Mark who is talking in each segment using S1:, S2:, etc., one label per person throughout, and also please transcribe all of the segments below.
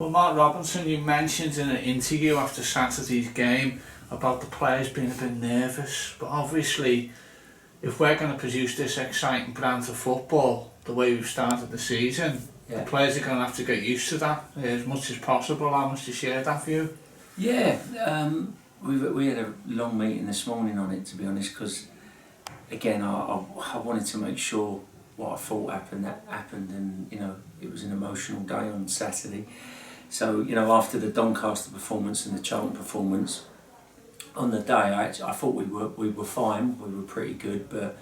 S1: Well, Mark Robinson, you mentioned in an interview after Saturday's game about the players being a bit nervous, but obviously if we're going to produce this exciting brand of football the way we've started the season, the players are going to have to get used to that as much as possible. How much do you share that view?
S2: Yeah, we had a long meeting this morning on it, to be honest, because again I wanted to make sure what I thought happened and it was an emotional day on Saturday. So after the Doncaster performance and the Charlton performance on the day, I thought we were fine, we were pretty good, but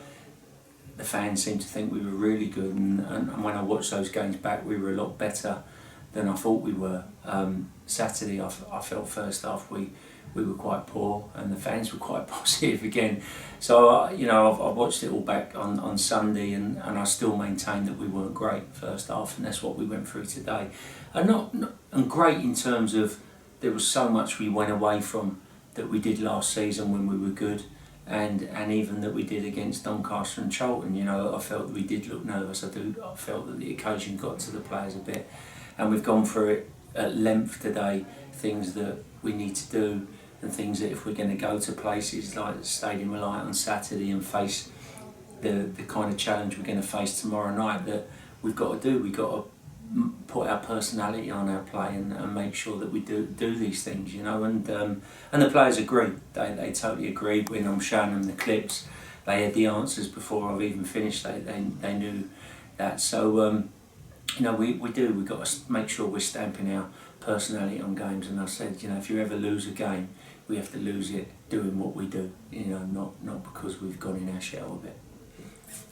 S2: the fans seemed to think we were really good, and when I watched those games back, we were a lot better than I thought we were. Saturday, I felt first half we were quite poor, and the fans were quite positive again. So I watched it all back on Sunday, and I still maintain that we weren't great first half, and that's what we went through today. And great in terms of there was so much we went away from that we did last season when we were good, and even that we did against Doncaster and Charlton. I felt that we did look nervous. I felt that the occasion got to the players a bit, and we've gone through it at length today, things that we need to do and things that if we're going to go to places like the Stadium of Light on Saturday and face the kind of challenge we're going to face tomorrow night, that we've got to do. We've got to put our personality on our play and make sure that we do these things, and the players agreed. They totally agreed. When I'm showing them the clips, they had the answers before I've even finished. They knew that. So we've got to make sure we're stamping our personality on games. And I said, if you ever lose a game, we have to lose it doing what we do, not because we've gone in our shell a bit.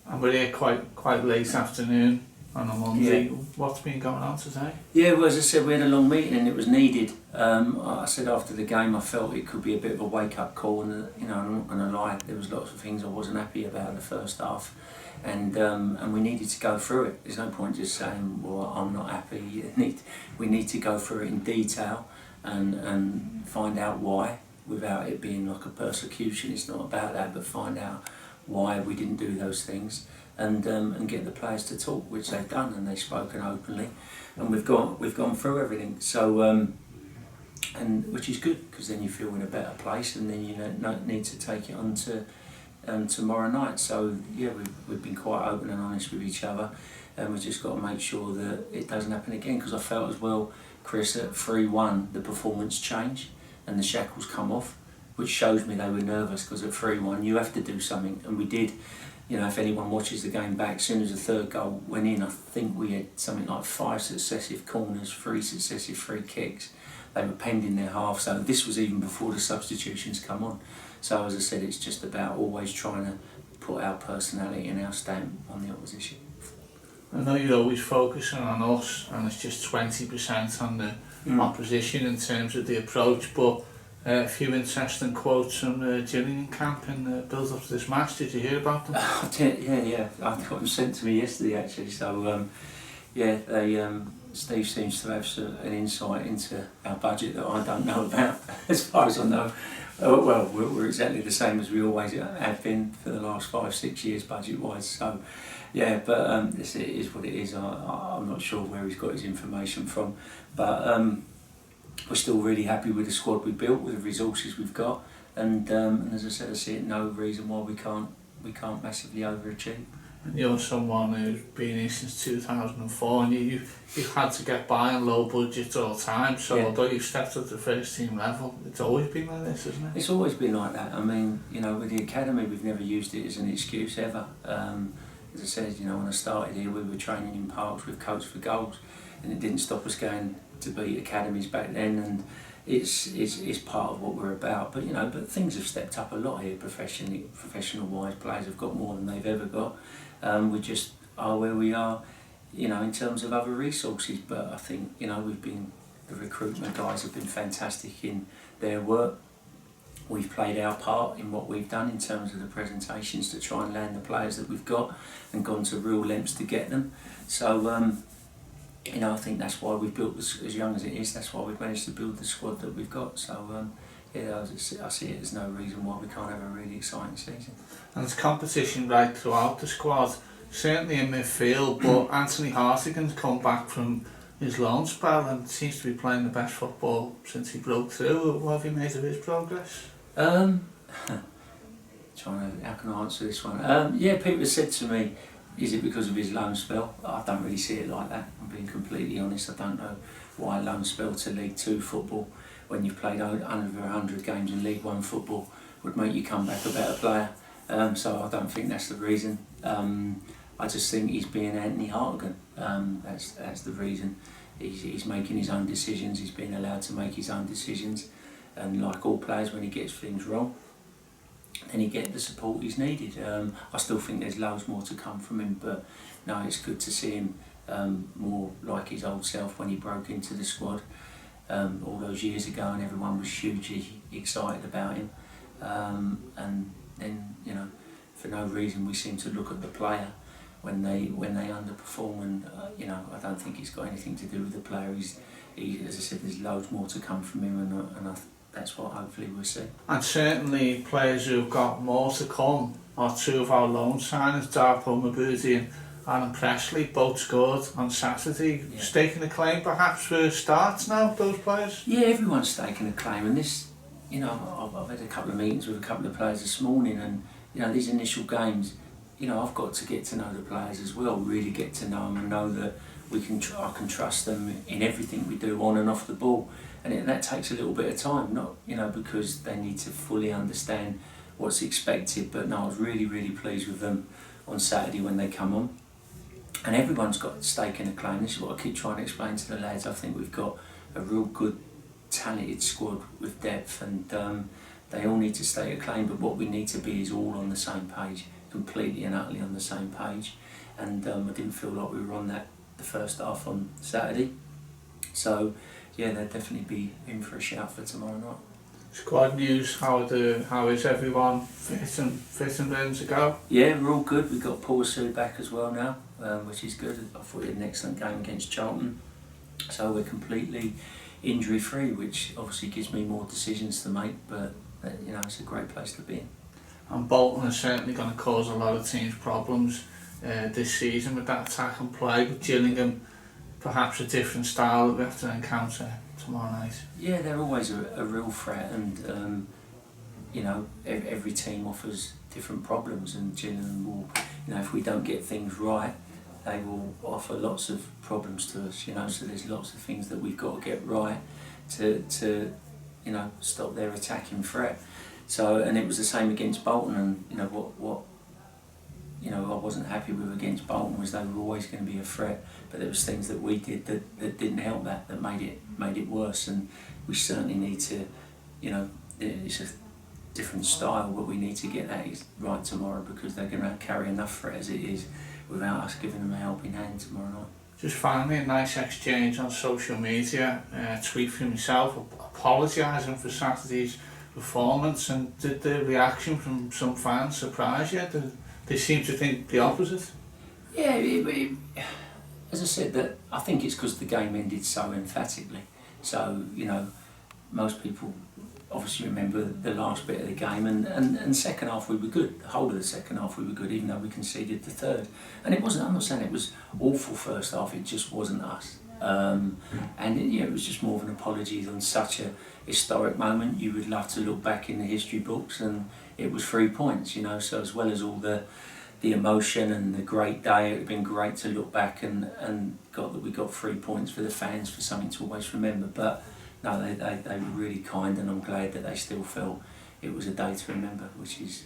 S1: And we're here quite late afternoon on a Monday.
S2: Yeah.
S1: What's been going on today?
S2: Yeah, well, as I said, we had a long meeting and it was needed. I said after the game I felt it could be a bit of a wake-up call, and I'm not going to lie, there was lots of things I wasn't happy about in the first half, and we needed to go through it. There's no point just saying, well, I'm not happy. We need to go through it in detail and find out why, without it being like a persecution. It's not about that, but find out why we didn't do those things, and get the players to talk, which they've done, and they've spoken openly, and we've gone through everything. So and which is good, because then you feel in a better place, and then you don't need to take it on to tomorrow night. So yeah, we've been quite open and honest with each other, and we've just got to make sure that it doesn't happen again. Because I felt as well, Chris, at 3-1 the performance changed and the shackles come off, which shows me they were nervous, because at 3-1 you have to do something, and we did. If anyone watches the game back, as soon as the third goal went in, I think we had something like 5 successive corners, 3 successive free kicks. They were penned in their half, so this was even before the substitutions come on. So as I said, it's just about always trying to put our personality and our stamp on the opposition.
S1: I know you're always focusing on us, and it's just 20% on the opposition in terms of the approach, but a few interesting quotes from the Gillingham camp in the build-up to this match. Did you hear about them?
S2: Yeah. I got them sent to me yesterday, actually. So Steve seems to have an insight into our budget that I don't know about, as far as I know. Well, we're exactly the same as we always have been for the last 5-6 years budget-wise. So yeah, but it is what it is. I'm not sure where he's got his information from, but we're still really happy with the squad we built, with the resources we've got, and as I said, I see no reason why we can't massively overachieve.
S1: And you're someone who's been here since 2004, and you've had to get by on low budget all the time. So although you've stepped up to first team level, it's always been like this, isn't it?
S2: It's always been like that. I mean, with the academy, we've never used it as an excuse ever. As I said, when I started here, we were training in parks with Coach for Goals, and it didn't stop us going to beat academies back then, and it's part of what we're about. But but things have stepped up a lot here professional wise. Players have got more than they've ever got. We just are where we are, in terms of other resources. But I think the recruitment guys have been fantastic in their work. We've played our part in what we've done in terms of the presentations to try and land the players that we've got, and gone to real lengths to get them. So I think that's why we've built this, as young as it is, that's why we've managed to build the squad that we've got. So I see it as no reason why we can't have a really exciting season.
S1: And there's competition right throughout the squad, certainly in midfield, but Anthony Hartigan's come back from his loan spell and seems to be playing the best football since he broke through. What have you made of his progress?
S2: How can I answer this one? Yeah, people have said to me, is it because of his loan spell? I don't really see it like that. I'm being completely honest. I don't know why a loan spell to League Two football, when you've played over 100 games in League One football, would make you come back a better player. So I don't think that's the reason. I just think he's being Anthony Hartigan. That's the reason. He's making his own decisions. He's being allowed to make his own decisions. And like all players, when he gets things wrong, then he get the support he's needed. I still think there's loads more to come from him, but no, it's good to see him more like his old self when he broke into the squad all those years ago, and everyone was hugely excited about him. And then, you know, for no reason we seem to look at the player when they underperform, and you know, I don't think it's got anything to do with the player. As I said, there's loads more to come from him, and that's what hopefully we'll see.
S1: And certainly players who've got more to come are two of our loan signings, Darko Mabudi and Aaron Presley, both scored on Saturday.
S2: Yeah.
S1: Staking a claim perhaps for starts now, those players?
S2: Yeah, everyone's staking a claim, and this, you know, I've had a couple of meetings with a couple of players this morning, and you know, these initial games, you know, I've got to get to know the players as well, really get to know them and know that I can trust them in everything we do on and off the ball, and that takes a little bit of time, not, you know, because they need to fully understand what's expected, but no, I was really, really pleased with them on Saturday when they come on. And everyone's got stake in a claim. This is what I keep trying to explain to the lads. I think we've got a real good, talented squad with depth, and they all need to stake a claim, but what we need to be is all on the same page, completely and utterly on the same page. And I didn't feel like we were on that the first half on Saturday. So yeah, they'll definitely be in for a shout for tomorrow night.
S1: Squad news, how is everyone fit and ready to go?
S2: Yeah, we're all good. We've got Paul Sue back as well now, which is good. I thought he had an excellent game against Charlton. So we're completely injury free, which obviously gives me more decisions to make, but you know, it's a great place to be in.
S1: And Bolton is certainly going to cause a lot of teams problems this season with that attack and play, but Gillingham perhaps a different style that we have to encounter tomorrow night.
S2: Yeah, they're always a real threat, and you know, every team offers different problems, and Gillingham will, you know, if we don't get things right, they will offer lots of problems to us, you know, so there's lots of things that we've got to get right to you know, stop their attacking threat. So, and it was the same against Bolton, and you know, what you know, I wasn't happy with against Bolton was they were always going to be a threat, but there was things that we did that didn't help that made it worse, and we certainly need to, you know, it's a different style, but we need to get that right tomorrow, because they're going to carry enough threat as it is without us giving them a helping hand tomorrow night.
S1: Just finally, a nice exchange on social media, tweet from yourself apologising for Saturday's performance, and did the reaction from some fans surprise you? They seem to think the opposite.
S2: Yeah, as I said, that I think it's because the game ended so emphatically. So, you know, most people obviously remember the last bit of the game, and second half we were good. The whole of the second half we were good, even though we conceded the third. And it wasn't, I'm not saying it was awful first half, it just wasn't us. And it was just more of an apology on such a historic moment. You would love to look back in the history books, and it was 3 points, you know, so as well as all the emotion and the great day, it would have been great to look back and we got 3 points for the fans, for something to always remember. But no, they were really kind, and I'm glad that they still felt it was a day to remember, which is